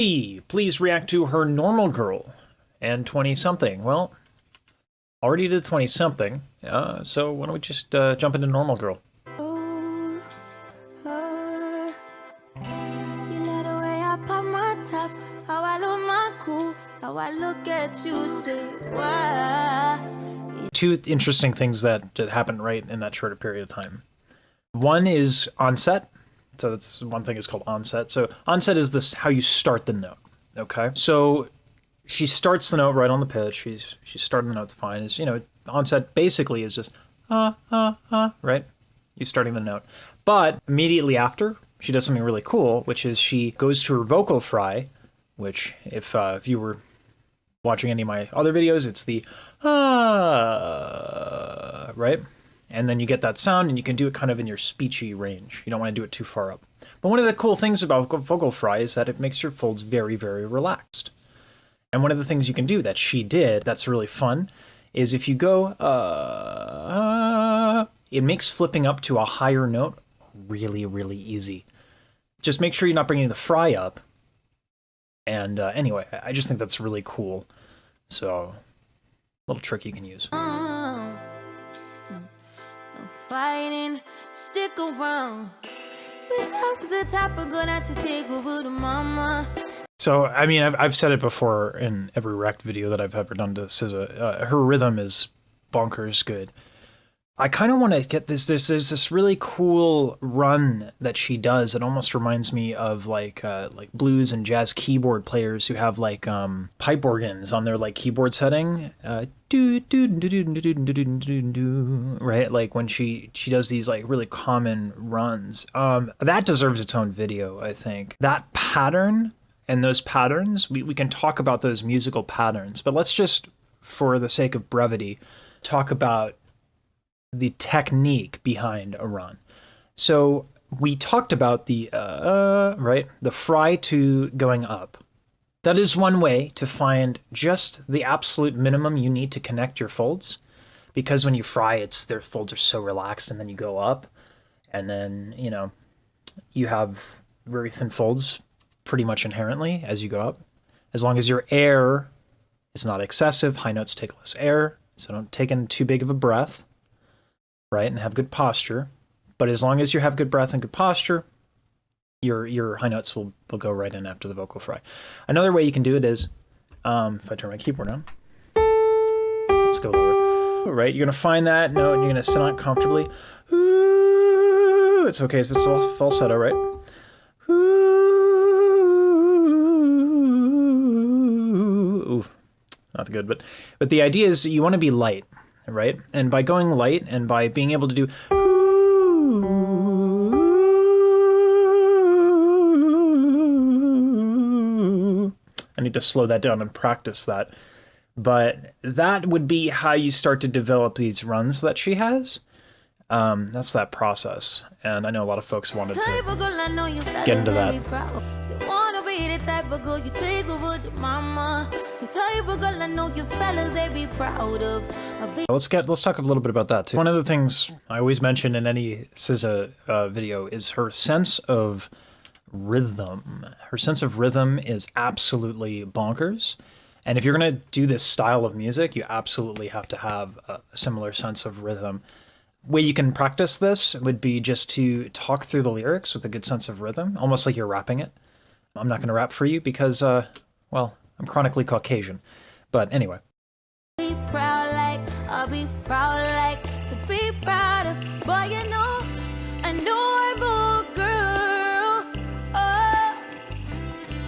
Hey, please react to her normal girl and 20-something. Well, already did 20-something, so why don't we just jump into normal girl? Oh, oh, you know the way I pop my top, how I lose my cool, how I look at you, say why. Two interesting things that happened right in that shorter period of time. One is onset. So that's one thing is called onset. So onset is this how you start the note. Okay. So she starts the note right on the pitch. She's starting the notes fine. Is onset basically is just right? You starting the note. But immediately after, she does something really cool, which is she goes to her vocal fry, which if you were watching any of my other videos, it's the right? And then you get that sound, and you can do it kind of in your speechy range. You don't want to do it too far up. But one of the cool things about vocal fry is that it makes your folds very, very relaxed. And one of the things you can do that she did that's really fun is if you go, it makes flipping up to a higher note really, really easy. Just make sure you're not bringing the fry up. And anyway, I just think that's really cool. So, a little trick you can use. Fighting, stick around. Wish I was the type of girl that you take over to mama. So, I mean, I've said it before in every react video that I've ever done to SZA. Her rhythm is bonkers good. I kind of want to get this. There's this really cool run that she does. It almost reminds me of like blues and jazz keyboard players who have like pipe organs on their like keyboard setting. Right, like when she does these like really common runs. That deserves its own video, I think. That pattern and those patterns, we can talk about those musical patterns, but let's just, for the sake of brevity, talk about the technique behind a run. So we talked about the right, the fry to going up. That is one way to find just the absolute minimum you need to connect your folds, because when you fry, their folds are so relaxed, and then you go up, and then you have very thin folds pretty much inherently as you go up. As long as your air is not excessive, high notes take less air, so don't take in too big of a breath. Right, and have good posture. But as long as you have good breath and good posture, your high notes will go right in after the vocal fry. Another way you can do it is, if I turn my keyboard on, let's go lower. Right, you're gonna find that note and you're gonna sit on it comfortably. Ooh, it's okay, it's all falsetto, right? Ooh, not good, but the idea is you want to be light. Right? And by going light and by being able to do I need to slow that down and practice that. But that would be how you start to develop these runs that she has. That's that process. And I know a lot of folks wanted to get into that. Let's talk a little bit about that too. One of the things I always mention in any SZA video is her sense of rhythm. Her sense of rhythm is absolutely bonkers. And if you're gonna do this style of music, you absolutely have to have a similar sense of rhythm. Way you can practice this would be just to talk through the lyrics with a good sense of rhythm, almost like you're rapping it. I'm not going to rap for you because, well, I'm chronically Caucasian. But anyway. Be proud like, I'll be proud like, to be proud of, boy, you know, a normal girl. Oh,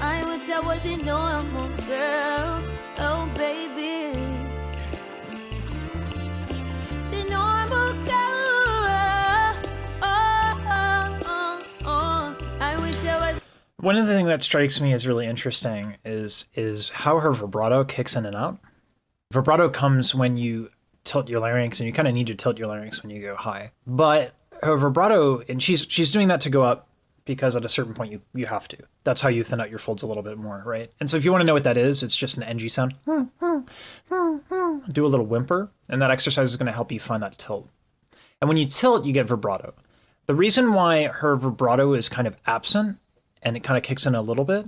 I wish I was a normal girl. Oh, baby. See, normal girl. I wish I was. One of the things that strikes me as really interesting is how her vibrato kicks in and out. Vibrato comes when you tilt your larynx, and you kind of need to tilt your larynx when you go high. But her vibrato, and she's doing that to go up because at a certain point you have to. That's how you thin out your folds a little bit more, right? And so if you want to know what that is, it's just an NG sound. Do a little whimper, and that exercise is going to help you find that tilt. And when you tilt, you get vibrato. The reason why her vibrato is kind of absent, and it kind of kicks in a little bit,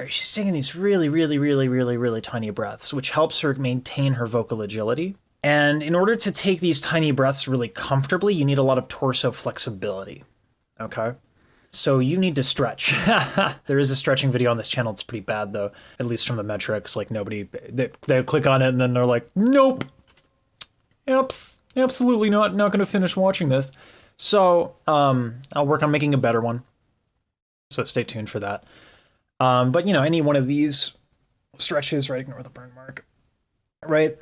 she's taking these really, really, really, really, really tiny breaths, which helps her maintain her vocal agility. And in order to take these tiny breaths really comfortably, you need a lot of torso flexibility. Okay? So you need to stretch. There is a stretching video on this channel. It's pretty bad, though, at least from the metrics. Like, nobody, they click on it and then they're like, nope. Yep, absolutely not going to finish watching this. So I'll work on making a better one. So stay tuned for that. But, you know, any one of these stretches, right? Ignore the burn mark, right?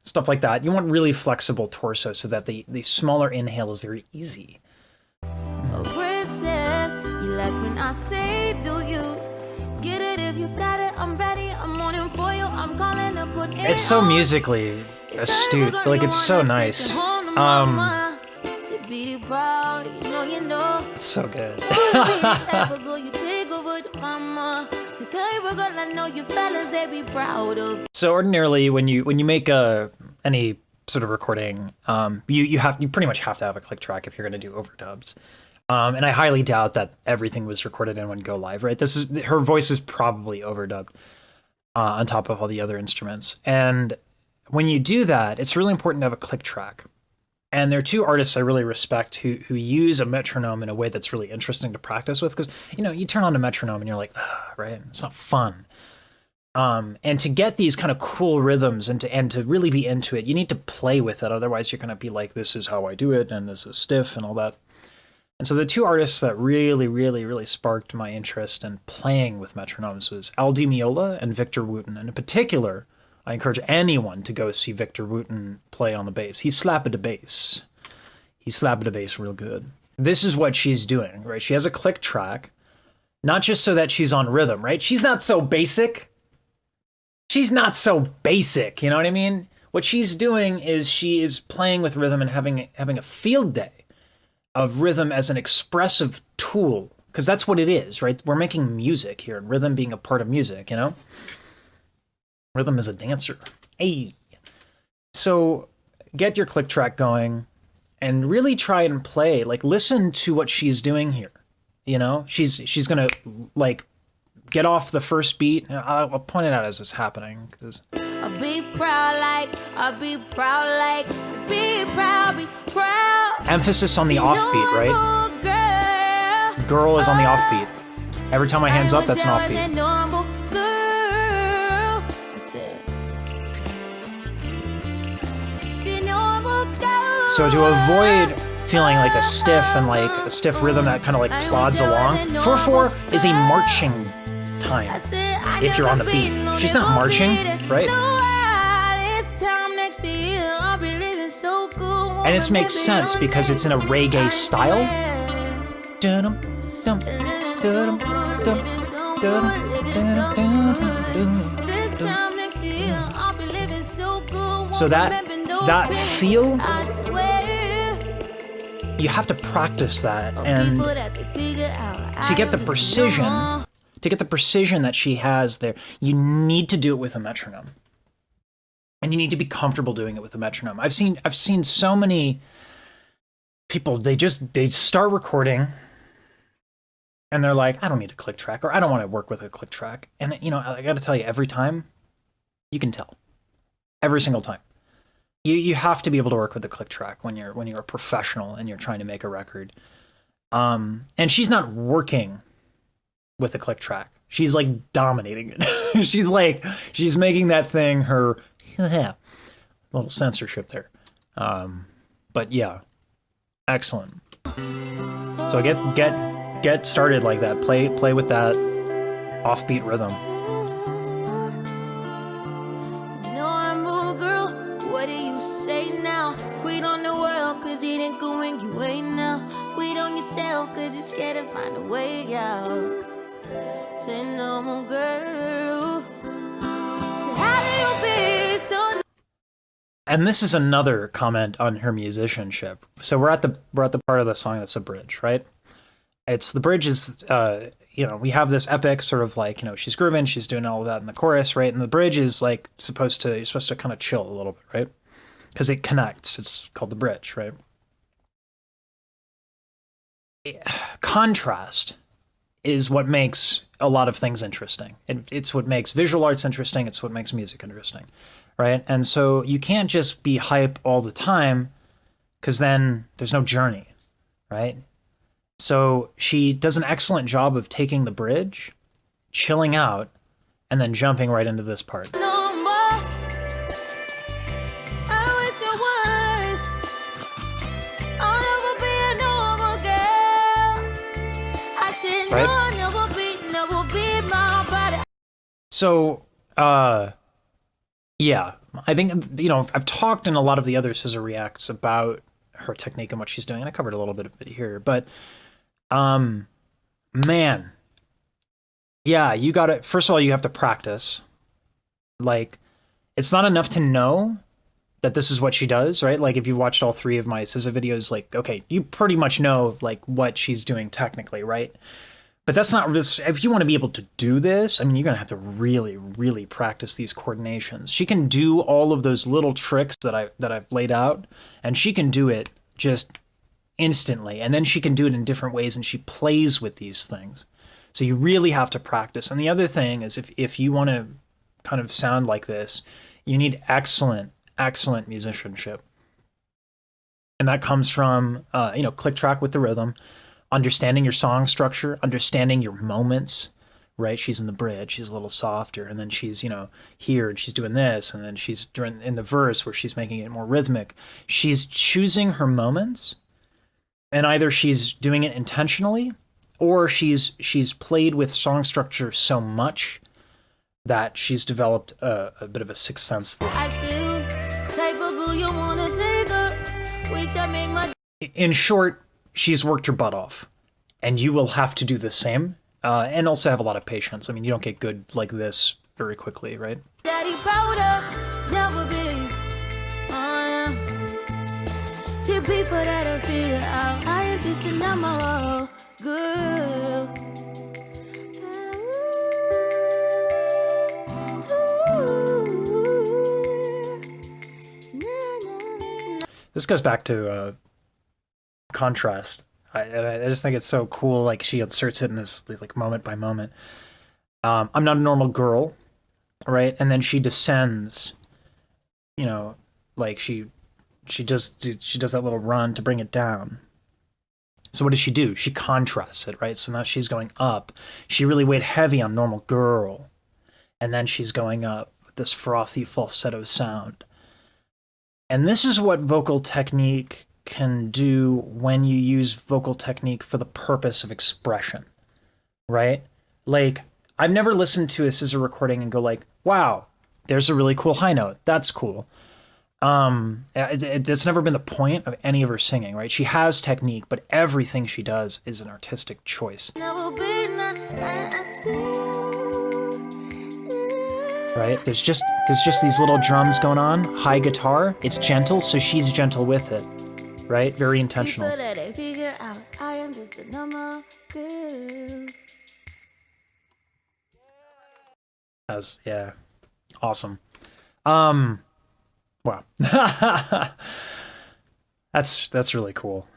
Stuff like that. You want really flexible torso so that the smaller inhale is very easy. Aggressive, you like when I say, do you get it? If you got it, I'm ready. I'm on it for you. I'm calling to put it. It's so musically astute. Like, it's so nice. It's so good. So ordinarily, when you make any sort of recording, you pretty much have to have a click track if you're going to do overdubs. And I highly doubt that everything was recorded in one go live, right? Her voice is probably overdubbed on top of all the other instruments. And when you do that, it's really important to have a click track. And there are two artists I really respect who use a metronome in a way that's really interesting to practice with, because, you know, you turn on a metronome and you're like, right? It's not fun. And to get these kind of cool rhythms and to really be into it, you need to play with it. Otherwise, you're going to be like, this is how I do it, and this is stiff and all that. And so the two artists that really, really, really sparked my interest in playing with metronomes was Al Di Meola and Victor Wooten. And in particular, I encourage anyone to go see Victor Wooten play on the bass. He slapped the bass. He slapped the bass real good. This is what she's doing, right? She has a click track, not just so that she's on rhythm, right? She's not so basic. She's not so basic, you know what I mean? What she's doing is she is playing with rhythm and having a field day of rhythm as an expressive tool, because that's what it is, right? We're making music here, and rhythm being a part of music, you know? Rhythm is a dancer. Hey. So get your click track going and really try and play. Like, listen to what she's doing here. You know, she's gonna like get off the first beat. I'll point it out as it's happening, because I'll be proud like, be proud. Emphasis on the offbeat, right? Girl is on the offbeat. Every time my hand's up, that's an offbeat. So to avoid feeling like a stiff rhythm that kind of like plods along, 4/4 is a marching time if you're on the beat. She's not marching, right? And it makes sense because it's in a reggae style. So that feel, you have to practice that, and to get the precision that she has there, you need to do it with a metronome. And you need to be comfortable doing it with a metronome. I've seen so many people, they start recording and they're like, I don't need a click track, or I don't want to work with a click track. And, you know, I got to tell you, every time, you can tell. Every single time. You have to be able to work with the click track when you're a professional and you're trying to make a record. And she's not working with a click track. She's like dominating it. she's making that thing her little censorship there. But yeah, excellent. So get started like that. Play with that offbeat rhythm. Cause you're scared to find a way out. Say no more, girl. Say how do you be so? And this is another comment on her musicianship. So we're at the part of the song that's a bridge, right? It's the bridge is you know, we have this epic sort of like, you know, she's grooving, she's doing all of that in the chorus, right? And the bridge is like you're supposed to kind of chill a little bit, right? Because it connects. It's called the bridge, right? Contrast is what makes a lot of things interesting. It's what makes visual arts interesting. It's what makes music interesting, right? And so you can't just be hype all the time, because then there's no journey, right? So she does an excellent job of taking the bridge, chilling out, and then jumping right into this part. No more. I wish I was. I'll never be a normal girl. I said Right? no, never be my body. So, yeah, I think, you know, I've talked in a lot of the other SZA reacts about her technique and what she's doing, and I covered a little bit of it here, but, man, yeah, you gotta, first of all, you have to practice. Like, it's not enough to know that this is what she does, right? Like, if you watched all 3 of my SZA videos, like, okay, you pretty much know, like, what she's doing technically, right? But that's not this. If you want to be able to do this, I mean, you're going to have to really, really practice these coordinations. She can do all of those little tricks that I've laid out, and she can do it just instantly. And then she can do it in different ways, and she plays with these things. So you really have to practice. And the other thing is, if you want to kind of sound like this, you need excellent, excellent musicianship. And that comes from, you know, click track with the rhythm, understanding your song structure, understanding your moments, right? She's in the bridge, she's a little softer, and then she's, you know, here and she's doing this, and then she's during in the verse where she's making it more rhythmic. She's choosing her moments, and either she's doing it intentionally, or she's played with song structure so much that she's developed a bit of a sixth sense for it. I still type of girl you wanna take up. Wish I make my In short, she's worked her butt off, and you will have to do the same, and also have a lot of patience. I mean, you don't get good like this very quickly, right? daddy proud of, never be. She be for that I figure out. I am just a normal girl. This goes back to contrast. I just think it's so cool. Like, she inserts it in this like moment by moment. I'm not a normal girl, right? And then she descends. You know, like she does that little run to bring it down. So what does she do? She contrasts it, right? So now she's going up. She really weighed heavy on normal girl, and then she's going up with this frothy falsetto sound. And this is what vocal technique can do when you use vocal technique for the purpose of expression, right? Like, I've never listened to a SZA recording and go like, wow, there's a really cool high note. That's cool. It's never been the point of any of her singing, right? She has technique, but everything she does is an artistic choice. Right? There's just these little drums going on, high guitar. It's gentle, so she's gentle with it. Right? Very intentional. Yeah. Awesome. Wow. That's really cool.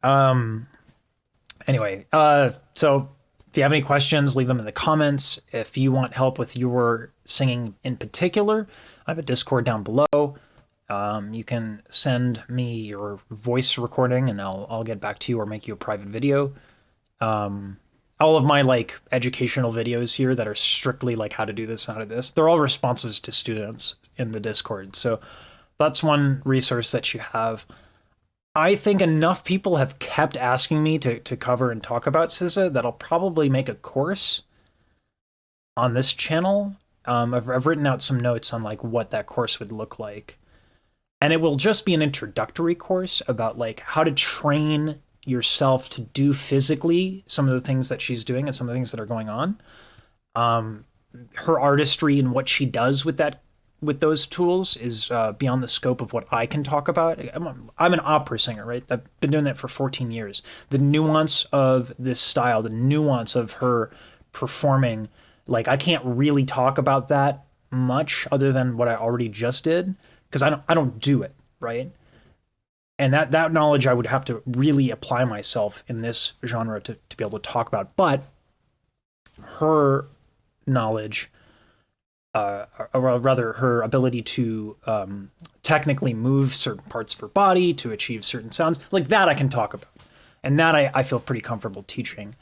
Anyway, so if you have any questions, leave them in the comments. If you want help with your singing in particular, I have a Discord down below. You can send me your voice recording and I'll get back to you or make you a private video. All of my like educational videos here that are strictly like how to do this, how to do this, they're all responses to students in the Discord. So that's one resource that you have. I think enough people have kept asking me to cover and talk about SZA that I'll probably make a course on this channel. I've written out some notes on like what that course would look like. And it will just be an introductory course about like how to train yourself to do physically some of the things that she's doing and some of the things that are going on. Her artistry and what she does with those tools is beyond the scope of what I can talk about. I'm an opera singer, right? I've been doing that for 14 years. The nuance of this style, the nuance of her performing, like I can't really talk about that much other than what I already just did, because I don't do it, right? And that knowledge I would have to really apply myself in this genre to be able to talk about. But her knowledge, or rather her ability to technically move certain parts of her body to achieve certain sounds, like that I can talk about. And that I feel pretty comfortable teaching.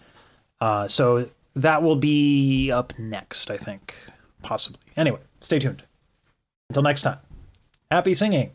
So that will be up next, I think, possibly. Anyway, stay tuned. Until next time, happy singing.